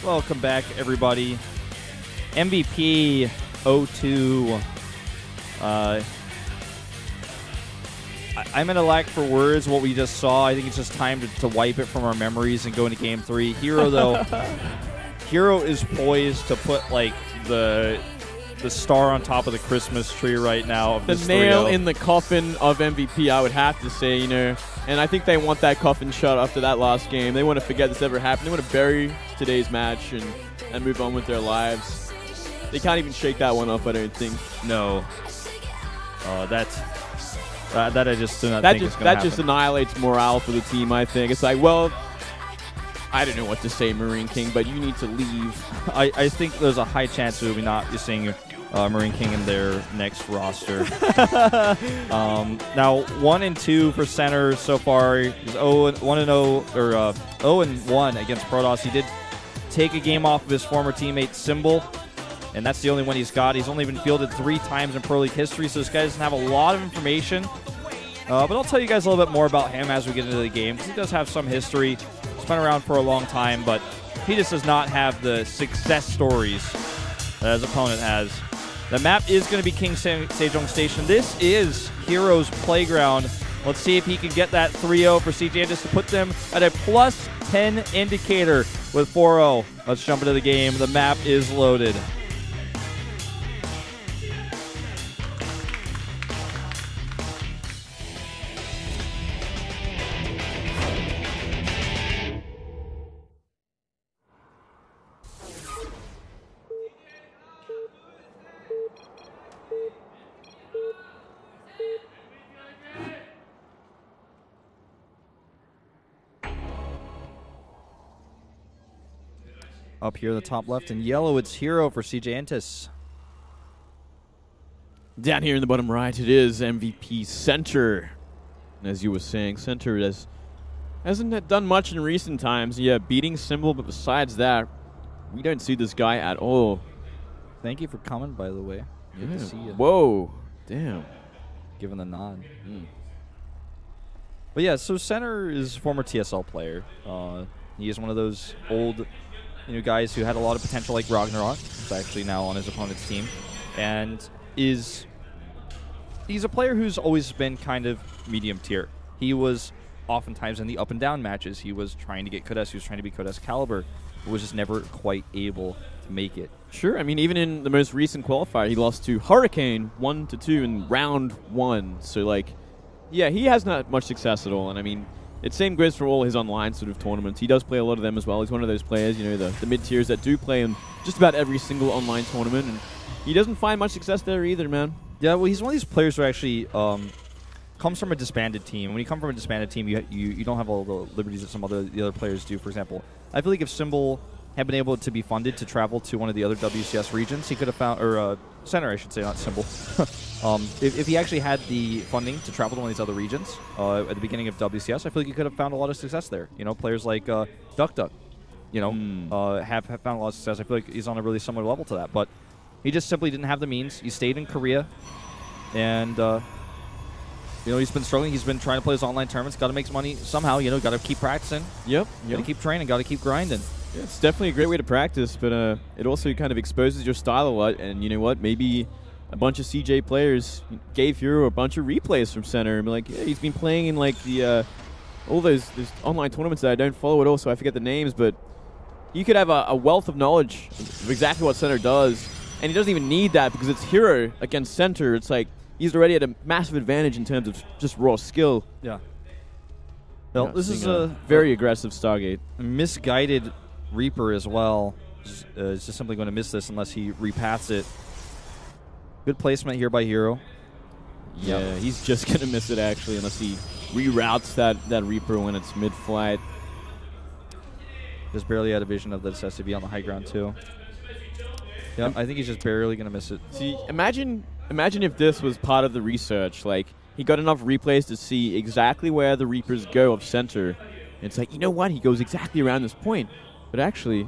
Welcome back, everybody. MVP 02. I'm at a lack for words what we just saw. I think it's just time to wipe it from our memories and go into Game 3. herO, though, herO is poised to put, like, the star on top of the Christmas tree right now. Of the nail in the coffin of MVP, I would have to say, you know. And I think they want that coffin shut after that last game. They want to forget this ever happened. They want to bury today's match and move on with their lives. They can't even shake that one off, I don't think. No. That I just do not think is going to happen. That just annihilates morale for the team, I think. It's like, well, I don't know what to say, Marine King, but you need to leave. I think there's a high chance we will be not seeing Marine King in their next roster. Now 1-2 for center so far. He's 1-0 or 0-1 against Protoss. He did take a game off of his former teammate Symbol, and that's the only one he's got. He's only been fielded 3 times in Pro League history, so this guy doesn't have a lot of information. But I'll tell you guys a little bit more about him as we get into the game, because he does have some history. He's been around for a long time, but he just does not have the success stories that his opponent has. The map is going to be King Sejong Station. This is herO's playground. Let's see if he can get that 3-0 for CJ just to put them at a plus 10 indicator with 4-0. Let's jump into the game. The map is loaded. Up here in the top left in yellow, it's herO for CJ Entis. Down here in the bottom right, it is MVP Center. And as you were saying, Center hasn't done much in recent times. Yeah, beating Symbol, but besides that, we don't see this guy at all. Thank you for coming, by the way. Good to see you. Whoa, damn. Giving the nod. But yeah, so Center is a former TSL player. He is one of those old guys who had a lot of potential, like Ragnarok, who's actually now on his opponent's team, and he's a player who's always been kind of medium tier. He was oftentimes in the up and down matches. He was trying to get Kodes. He was trying to be Kodes caliber, but was just never quite able to make it. Sure, I mean, even in the most recent qualifier, he lost to Hurricane 1-2 in round 1. So, like, yeah, he has not much success at all, and I mean, it's same goes for all his online sort of tournaments. He does play a lot of them as well. He's one of those players, the mid-tiers that do play in just about every single online tournament, and he doesn't find much success there either, man. Yeah, well, he's one of these players who actually comes from a disbanded team. When you come from a disbanded team, you don't have all the liberties that some the other players do. For example, I feel like if Symbol had been able to be funded to travel to one of the other WCS regions, he could have found, or Center, I should say, not Symbol. If he actually had the funding to travel to one of these other regions at the beginning of WCS, I feel like he could have found a lot of success there. Players like Duck Duck, have found a lot of success. I feel like he's on a really similar level to that, but he just simply didn't have the means. He stayed in Korea, and he's been struggling. He's been trying to play his online tournaments. Got to make some money somehow. Got to keep practicing. Yep. Got to keep training. Got to keep grinding. Yeah, it's definitely a great way to practice, but it also kind of exposes your style a lot. And you know what? Maybe a bunch of CJ players gave herO a bunch of replays from Center and be like, yeah, he's been playing in like the all those online tournaments that I don't follow at all, so I forget the names. But you could have a wealth of knowledge of exactly what Center does, and he doesn't even need that because it's herO against Center. It's like he's already at a massive advantage in terms of just raw skill. Yeah. Well, this is a very aggressive Stargate. Misguided Reaper as well. Is just simply going to miss this unless he repaths it. Good placement here by herO. Yeah, he's just going to miss it, actually, unless he reroutes that Reaper when it's mid-flight. Just barely had a vision of this SCV on the high ground, too. Yeah, I think he's just barely going to miss it. See, imagine if this was part of the research. Like, he got enough replays to see exactly where the Reapers go of Center. And it's like, you know what? He goes exactly around this point. But actually,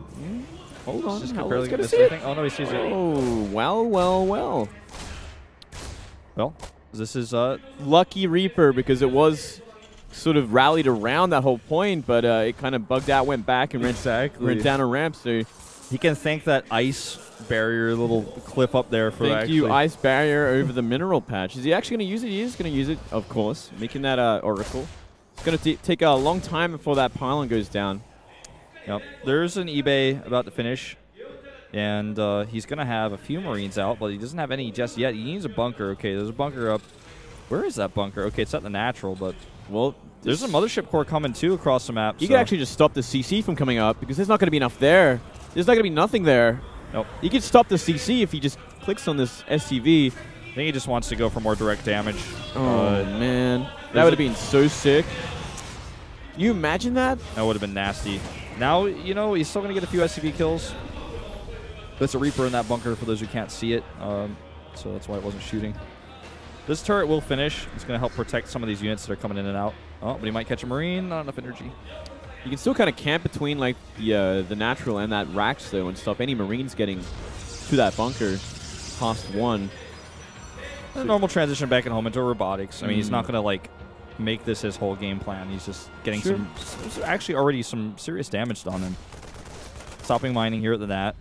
hold on. Just barely going to miss it. Oh, no, he sees it. Oh, well. Well, this is lucky Reaper, because it was sort of rallied around that whole point, but it kind of bugged out, went back, and went down a ramp. So he can thank that ice barrier little cliff up there for thank you, ice barrier over the mineral patch. Is he actually going to use it? He is going to use it, of course, making that Oracle. It's going to take a long time before that pylon goes down. Yep. There's an eBay about to finish, and he's going to have a few Marines out, but he doesn't have any just yet. He needs a bunker. Okay, there's a bunker up. Where is that bunker? Okay, it's at the natural, but well, there's a mothership core coming too across the map. You could actually just stop the CC from coming up because there's not going to be enough there. There's not going to be nothing there. Nope. You could stop the CC if he just clicks on this SCV. I think he just wants to go for more direct damage. Oh, man. That would have been so sick. Can you imagine that? That would have been nasty. Now, you know, he's still going to get a few SCV kills. There's a Reaper in that bunker for those who can't see it, so that's why it wasn't shooting. This turret will finish. It's going to help protect some of these units that are coming in and out. Oh, but he might catch a Marine. Not enough energy. You can still kind of camp between like the natural and that Rax, though, and stop any Marines getting to that bunker past one. A normal transition back at home into robotics. I mean, he's not going to, like, make this his whole game plan. He's just getting actually already some serious damage done and stopping mining here at the Nat.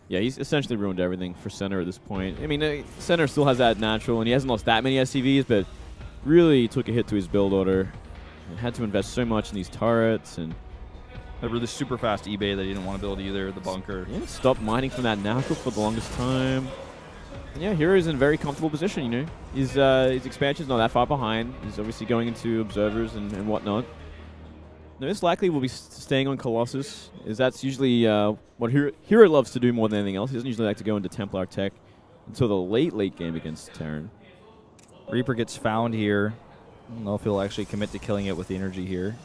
Yeah, he's essentially ruined everything for Center at this point. I mean, Center still has that natural, and he hasn't lost that many SCVs, but really took a hit to his build order and had to invest so much in these turrets and a really super fast eBay that he didn't want to build either, the bunker. Yeah, stopped mining from that natural for the longest time. And yeah, hero's in a very comfortable position, you know. His expansion's not that far behind. He's obviously going into observers and whatnot. Most likely will be staying on Colossus, as that's usually what herO loves to do more than anything else. He doesn't usually like to go into Templar tech until the late game against Terran. Reaper gets found here. I don't know if he'll actually commit to killing it with the energy here.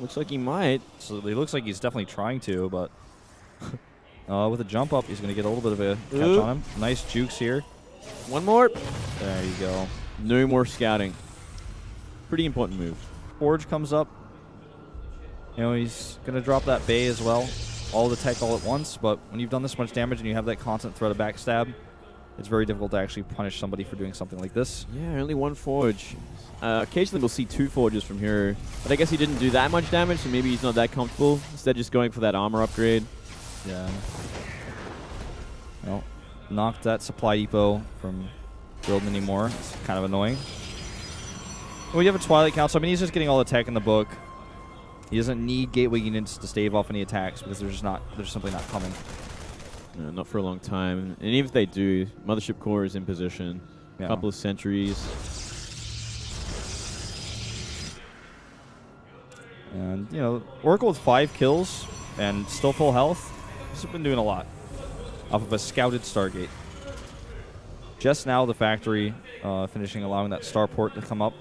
Looks like he might. So he looks like he's definitely trying to, but with a jump up, he's going to get a little bit of a catch on him. Nice jukes here. One more. There you go. No more scouting. Pretty important move. Forge comes up. You know, he's going to drop that Bay as well. All the tech all at once, but when you've done this much damage and you have that constant threat of backstab, it's very difficult to actually punish somebody for doing something like this. Yeah, only one Forge. Occasionally we'll see two Forges from here, but I guess he didn't do that much damage, so maybe he's not that comfortable. Instead, just going for that armor upgrade. Yeah. Well, knocked that supply depot from building anymore. It's kind of annoying. Well, you have a Twilight Council. I mean, he's just getting all the tech in the book. He doesn't need gateway units to stave off any attacks because there's simply not coming. No, not for a long time. And even if they do, Mothership Core is in position. A couple of sentries. And, you know, Oracle with 5 kills and still full health. He's been doing a lot off of a scouted Stargate. Just now, the factory finishing allowing that starport to come up.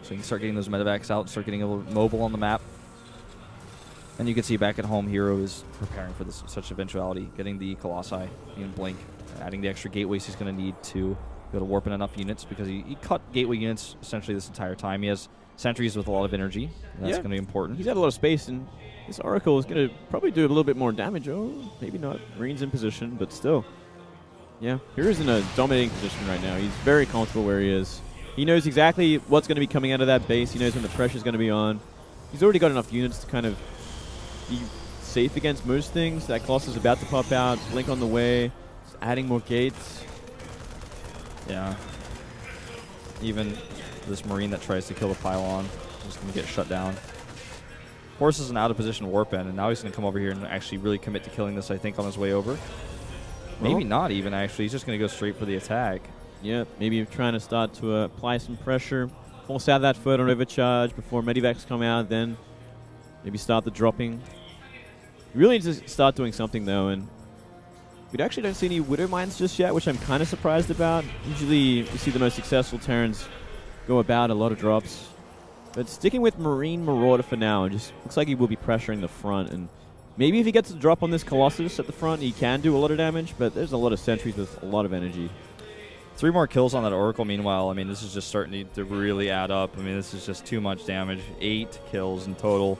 So you can start getting those medevacs out, start getting a little mobile on the map. And you can see back at home, herO is preparing for such eventuality, getting the Colossi in blink, adding the extra gateways he's going to need to be able to warp in enough units because he cut gateway units essentially this entire time. He has sentries with a lot of energy. That's going to be important. He's had a lot of space, and this Oracle is going to probably do a little bit more damage. Oh, maybe not. Marine's in position, but still. Yeah, hero's in a dominating position right now. He's very comfortable where he is. He knows exactly what's going to be coming out of that base. He knows when the pressure's going to be on. He's already got enough units to kind of be safe against most things. That Colossus is about to pop out. Blink on the way. Just adding more gates. Yeah. Even this Marine that tries to kill the pylon is going to get shut down. Horse is an out-of-position warp in, and now he's going to come over here and actually really commit to killing this, I think, on his way over. Maybe not even, actually. He's just going to go straight for the attack. Yeah, maybe trying to start to apply some pressure. Force out that photon overcharge before medivacs come out, then maybe start the dropping. You really need to start doing something, though, and we actually don't see any Widow Mines just yet, which I'm kind of surprised about. Usually we see the most successful Terrans go about a lot of drops. But sticking with Marine Marauder for now, it just looks like he will be pressuring the front, and maybe if he gets a drop on this Colossus at the front, he can do a lot of damage, but there's a lot of sentries with a lot of energy. 3 more kills on that Oracle, meanwhile. I mean, this is just starting to really add up. I mean, this is just too much damage. 8 kills in total.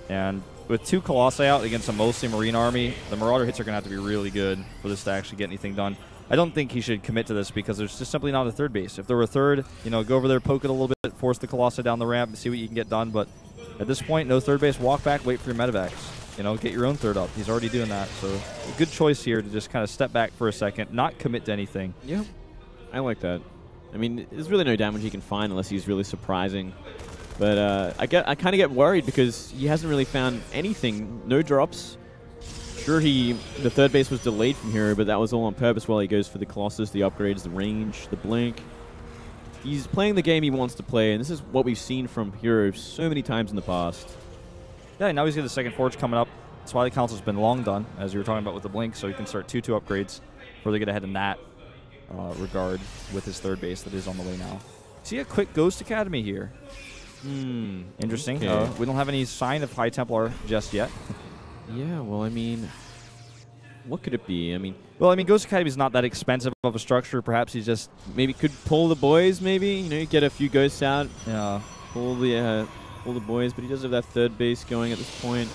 And with 2 Colossi out against a mostly Marine army, the Marauder hits are going to have to be really good for this to actually get anything done. I don't think he should commit to this because there's just simply not a third base. If there were a third, you know, go over there, poke it a little bit, force the Colossi down the ramp and see what you can get done. But at this point, no third base, walk back, wait for your medevacs. You know, get your own third up. He's already doing that. So a good choice here to just kind of step back for a second, not commit to anything. Yeah, I like that. I mean, there's really no damage he can find unless he's really surprising. But I kind of get worried because he hasn't really found anything. No drops. Sure, the third base was delayed from herO, but that was all on purpose while he goes for the Colossus, the upgrades, the range, the blink. He's playing the game he wants to play, and this is what we've seen from herO so many times in the past. Yeah, now he's got the second forge coming up. That's why the council's been long done, as you were talking about with the blink, so he can start 2-2 upgrades before they get ahead in that regard with his third base that is on the way now. See a quick Ghost Academy here. Interesting. Okay. We don't have any sign of High Templar just yet. Yeah, well, I mean, what could it be? I mean, Ghost Academy is not that expensive of a structure. Perhaps he's just maybe could pull the boys. Maybe, you know, get a few ghosts out. Yeah, pull the boys. But he does have that third base going at this point.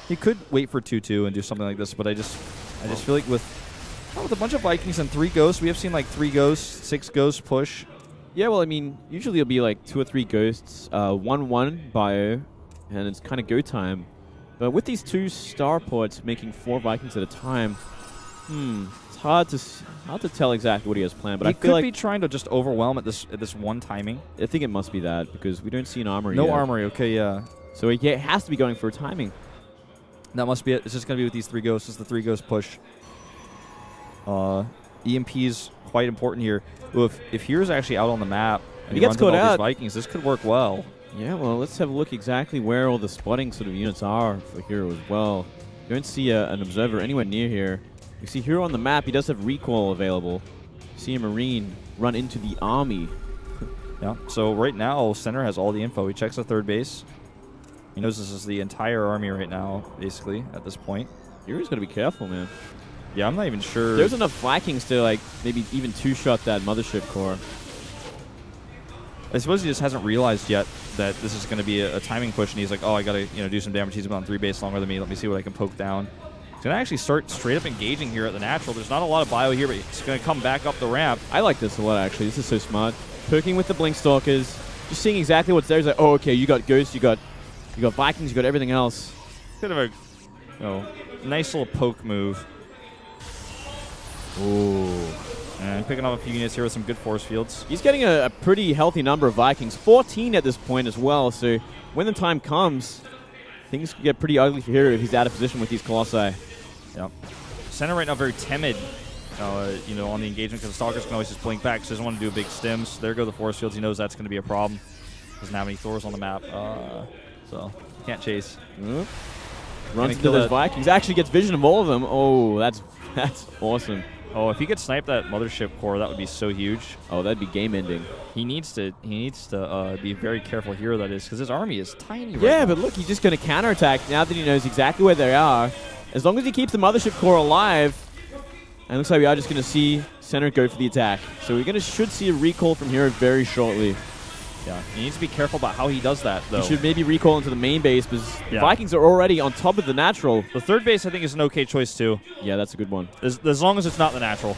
He could wait for 2-2 and do something like this. But I just feel like with a bunch of Vikings and 3 ghosts, we have seen like 3 ghosts, 6 ghosts push. Yeah, well, I mean, usually it'll be like 2 or 3 ghosts, 1-1 bio, and it's kind of go time. But with these 2 starports making 4 Vikings at a time, it's hard to tell exactly what he has planned. But I feel like he could be trying to just overwhelm at this one timing. I think it must be that because we don't see an armory. No yet. armory. Okay, yeah. So he has to be going for a timing. That must be it. It's just going to be with these 3 ghosts. It's the 3 ghost push. EMP's quite important here. Well, if hero's actually out on the map and he gets caught out, these Vikings, this could work well. Yeah, well, let's have a look exactly where all the spotting sort of units are for herO as well. You don't see an observer anywhere near here. You see herO on the map. He does have recall available. You see a Marine run into the army. Yeah, so right now, center has all the info. He checks the third base. He knows this is the entire army right now, basically, at this point. hero's got to be careful, man. Yeah, I'm not even sure. There's enough Vikings to, like, maybe even 2-shot that mothership core. I suppose he just hasn't realized yet that this is going to be a timing push, and he's like, oh, I got to do some damage. He's been on 3 base longer than me. Let me see what I can poke down. He's going to actually start straight up engaging here at the natural. There's not a lot of bio here, but he's going to come back up the ramp. I like this a lot, actually. This is so smart. Poking with the Blink Stalkers, just seeing exactly what's there. He's like, oh, okay, you got Ghosts, you got Vikings, you got everything else. Kind of a nice little poke move. Ooh. And picking up a few units here with some good force fields. He's getting a pretty healthy number of Vikings. 14 at this point as well, so when the time comes, things could get pretty ugly for herO if he's out of position with these Colossi. Yep. Center right now very timid, on the engagement because the Stalkers can always just blink back, so he doesn't want to do a big stims. There go the force fields. He knows that's going to be a problem. Doesn't have any Thors on the map, so can't chase. Runs into those Vikings. Actually gets vision of all of them. Oh, that's awesome. Oh, if he could snipe that mothership core, that would be so huge. Oh, that'd be game-ending. He needs to be very careful here, that is, because his army is tiny right Yeah, now. but look, he's just going to counterattack now that he knows exactly where they are. As long as he keeps the mothership core alive, and it looks like we are just going to see center go for the attack. So we should see a recall from herO very shortly. Yeah, he needs to be careful about how he does that, though. He should maybe recall into the main base because the Vikings are already on top of the natural. The third base, I think, is an okay choice, too. Yeah, that's a good one. As long as it's not the natural.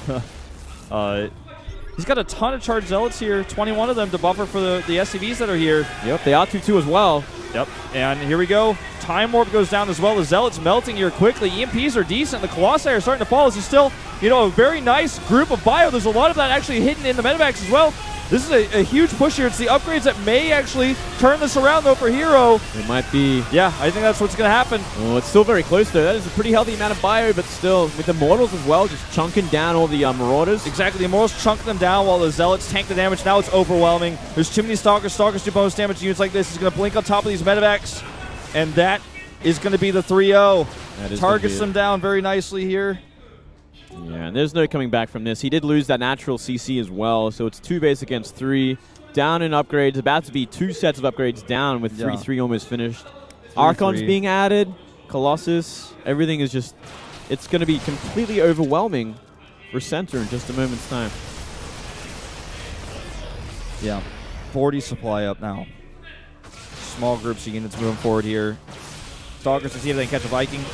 He's got a ton of charged Zealots here, 21 of them to buffer for the SCVs that are here. Yep, they are 2-2 as well. Yep, and here we go. Time Warp goes down as well. The Zealots melting here quickly. EMPs are decent. The Colossi are starting to fall. This is still, a very nice group of bio. There's a lot of that actually hidden in the medevacs as well. This is a huge push here. It's the upgrades that may actually turn this around, though, for herO. It might be. Yeah, I think that's what's going to happen. Oh, it's still very close, though. That is a pretty healthy amount of bio, but still, with the Mortals as well, just chunking down all the Marauders. Exactly. The Immortals chunk them down while the Zealots tank the damage. Now it's overwhelming. There's too many Stalkers. Stalkers do bonus damage to units like this. He's going to blink on top of these medevacs, and that is going to be the 3-0. Targets them down very nicely here. Yeah, and there's no coming back from this. He did lose that natural CC as well, so it's 2 base against 3. Down in upgrades, about to be 2 sets of upgrades down with 3-3 almost finished. Archon's being added, Colossus, everything is just, it's going to be completely overwhelming for center in just a moment's time. Yeah, 40 supply up now. Small groups of units moving forward here. Stalkers to see if they can catch a Viking.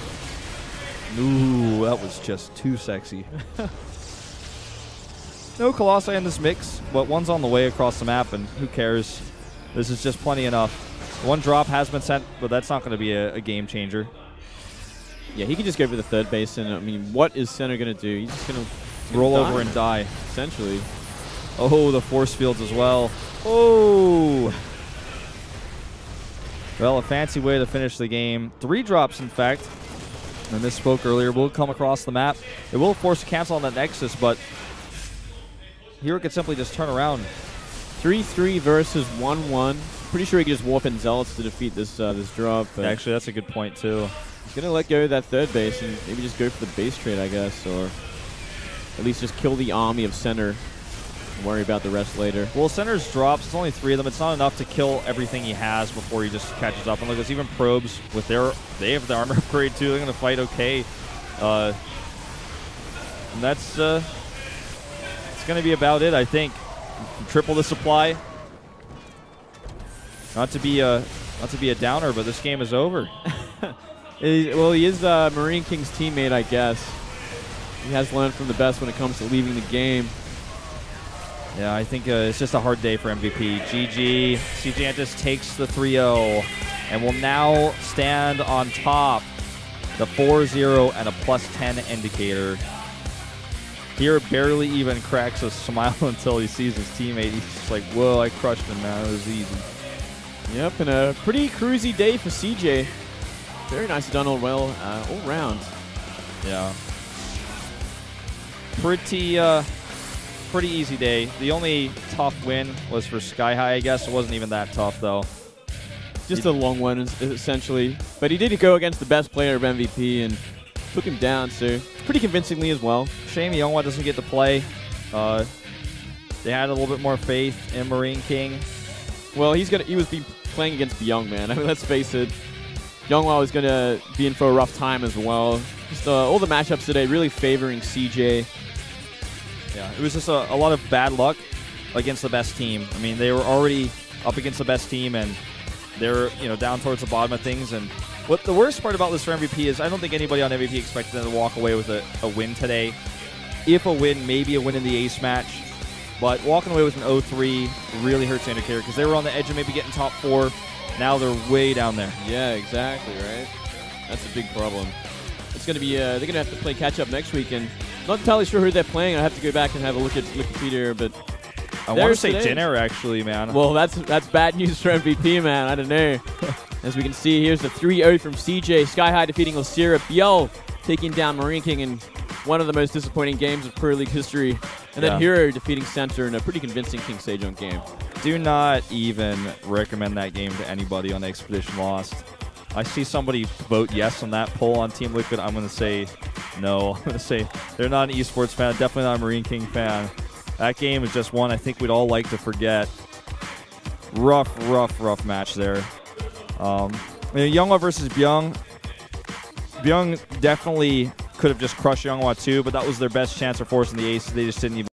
Ooh, that was just too sexy. No Colossi in this mix, but one's on the way across the map, and who cares? This is just plenty enough. One drop has been sent, but that's not going to be a game changer. Yeah, he can just go for the third base, and I mean, what is center going to do? He's just going to roll over and die, essentially. Oh, the force fields as well. Oh! Well, a fancy way to finish the game. 3 drops, in fact. I misspoke earlier. Will come across the map. It will force a cancel on that Nexus, but herO could simply just turn around. 3-3 versus 1-1. Pretty sure he can just warp in Zealots to defeat this this drop. But actually, that's a good point, too. He's going to let go of that third base and maybe just go for the base trade, I guess, or at least just kill the army of center and worry about the rest later. Well, center's drops, it's only 3 of them. It's not enough to kill everything he has before he just catches up. And look, it's even probes with they have the armor upgrade, too. They're going to fight okay. And that's it's going to be about it, I think. Triple the supply. Not to be a downer, but this game is over. Well, he is Marine King's teammate, I guess. He has learned from the best when it comes to leaving the game. Yeah, I think it's just a hard day for MVP. GG. Sejantis takes the 3-0 and will now stand on top. The 4-0 and a +10 indicator. herO barely even cracks a smile until he sees his teammate. He's just like, whoa, I crushed him, man. It was easy. Yep, and a pretty cruisy day for CJ. Very nicely done all round. Yeah. Pretty easy day. The only tough win was for Sky High, I guess. It wasn't even that tough, though. Just a long one, essentially. But he did go against the best player of MVP and took him down, so pretty convincingly as well. Shame Youngwa doesn't get to play. They had a little bit more faith in Marine King. Well, he was playing against the young man. I mean, let's face it. Youngwa was going to be in for a rough time as well. Just all the matchups today really favoring CJ. Yeah, it was just a lot of bad luck against the best team. I mean, they were already up against the best team, and they're down towards the bottom of things. And what the worst part about this for MVP is I don't think anybody on MVP expected them to walk away with a win today. If a win, maybe a win in the ace match. But walking away with an 0-3 really hurts the indicator because they were on the edge of maybe getting top 4. Now they're way down there. Yeah, exactly, right? That's a big problem. It's going to be they're going to have to play catch up next week, and not entirely sure who they're playing. I have to go back and have a look at Wikipedia, but I want to say dinner, actually, man. Well, that's bad news for MVP, man. I don't know. As we can see, here's the 3-0 from CJ. Sky High defeating Lacira. Biel taking down Marine King in one of the most disappointing games of Pro League history. And then herO defeating Center in a pretty convincing King Sejong game. Do not even recommend that game to anybody on Expedition Lost. I see somebody vote yes on that poll on Team Liquid. I'm going to say no. I'm going to say they're not an esports fan, definitely not a Marine King fan. That game is just one I think we'd all like to forget. Rough match there. Youngwa versus Byung. Byung definitely could have just crushed Youngwa too, but that was their best chance of forcing the ace. They just didn't even